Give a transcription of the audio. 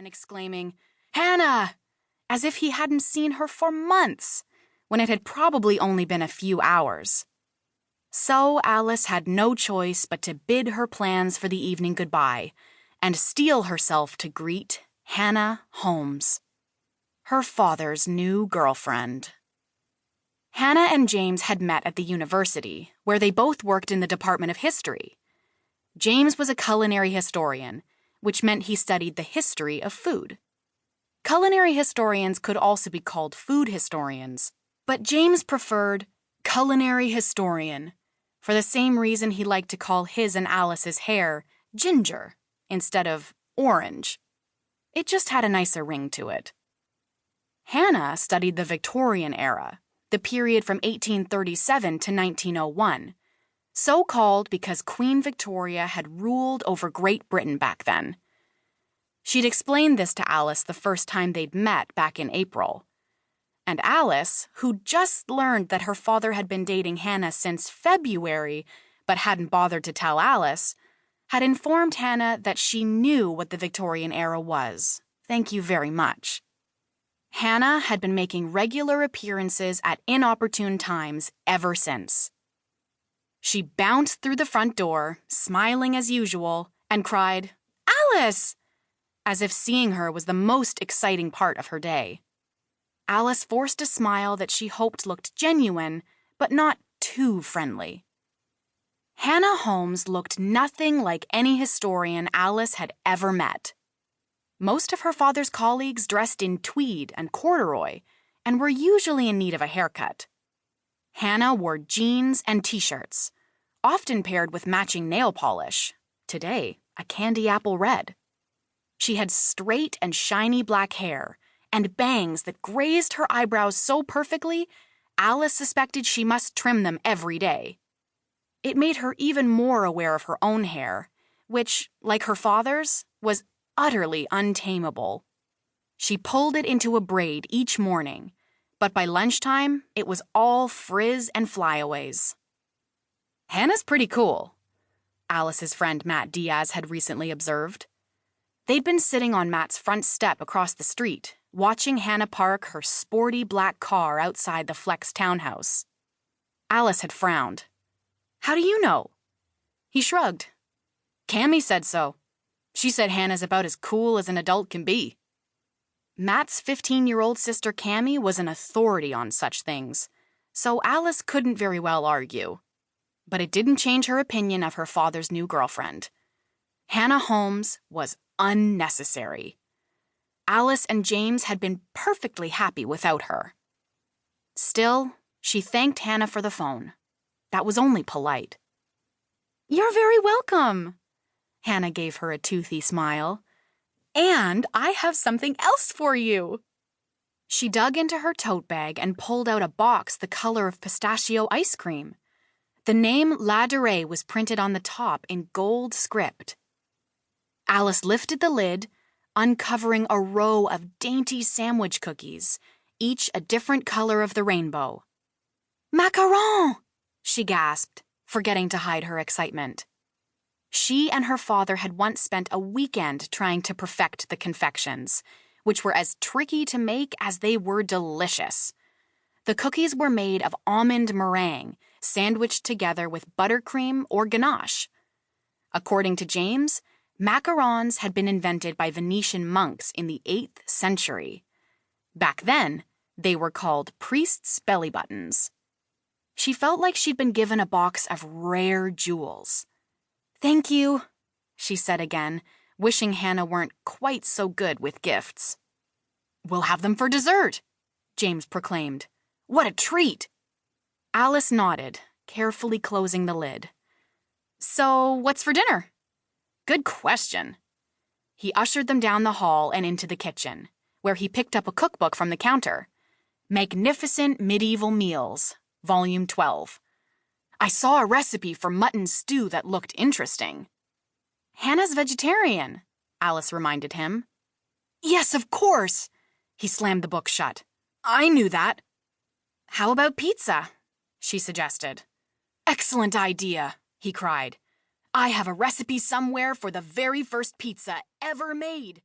and exclaiming, "Hannah!" as if he hadn't seen her for months, when it had probably only been a few hours. So Alice had no choice but to bid her plans for the evening goodbye and steel herself to greet Hannah Holmes, her father's new girlfriend. Hannah and James had met at the university, where they both worked in the Department of History. James was a culinary historian, which meant he studied the history of food. Culinary historians could also be called food historians, but James preferred culinary historian for the same reason he liked to call his and Alice's hair ginger instead of orange. It just had a nicer ring to it. Hannah studied the Victorian era, the period from 1837 to 1901, so called because Queen Victoria had ruled over Great Britain back then. She'd explained this to Alice the first time they'd met back in April. And Alice, who just learned that her father had been dating Hannah since February but hadn't bothered to tell Alice, had informed Hannah that she knew what the Victorian era was. Thank you very much. Hannah had been making regular appearances at inopportune times ever since. She bounced through the front door, smiling as usual, and cried, "Alice!" as if seeing her was the most exciting part of her day. Alice forced a smile that she hoped looked genuine, but not too friendly. Hannah Holmes looked nothing like any historian Alice had ever met. Most of her father's colleagues dressed in tweed and corduroy and were usually in need of a haircut. Hannah wore jeans and t-shirts, often paired with matching nail polish, today a candy apple red. She had straight and shiny black hair and bangs that grazed her eyebrows so perfectly, Alice suspected she must trim them every day. It made her even more aware of her own hair, which, like her father's, was utterly untamable. She pulled it into a braid each morning, but by lunchtime, it was all frizz and flyaways. "Hannah's pretty cool," Alice's friend Matt Diaz had recently observed. They'd been sitting on Matt's front step across the street, watching Hannah park her sporty black car outside the Fleck's townhouse. Alice had frowned. "How do you know?" He shrugged. "Cammy said so. She said Hannah's about as cool as an adult can be." Matt's 15-year-old sister Cammy was an authority on such things, so Alice couldn't very well argue. But it didn't change her opinion of her father's new girlfriend. Hannah Holmes was unnecessary. Alice and James had been perfectly happy without her. Still, she thanked Hannah for the phone. That was only polite. "You're very welcome." Hannah gave her a toothy smile. "And I have something else for you." She dug into her tote bag and pulled out a box the color of pistachio ice cream. The name La Durée was printed on the top in gold script. Alice lifted the lid, uncovering a row of dainty sandwich cookies, each a different color of the rainbow. "Macaron!" she gasped, forgetting to hide her excitement. She and her father had once spent a weekend trying to perfect the confections, which were as tricky to make as they were delicious. The cookies were made of almond meringue, sandwiched together with buttercream or ganache. According to James, macarons had been invented by Venetian monks in the 8th century. Back then, they were called priests' belly buttons. She felt like she'd been given a box of rare jewels. "Thank you," she said again, wishing Hannah weren't quite so good with gifts. "We'll have them for dessert," James proclaimed. "What a treat!" Alice nodded, carefully closing the lid. "So, what's for dinner?" "Good question." He ushered them down the hall and into the kitchen, where he picked up a cookbook from the counter. Magnificent Medieval Meals, Volume 12. "I saw a recipe for mutton stew that looked interesting." "Hannah's vegetarian," Alice reminded him. "Yes, of course." He slammed the book shut. "I knew that." "How about pizza?" she suggested. "Excellent idea," he cried. "I have a recipe somewhere for the very first pizza ever made."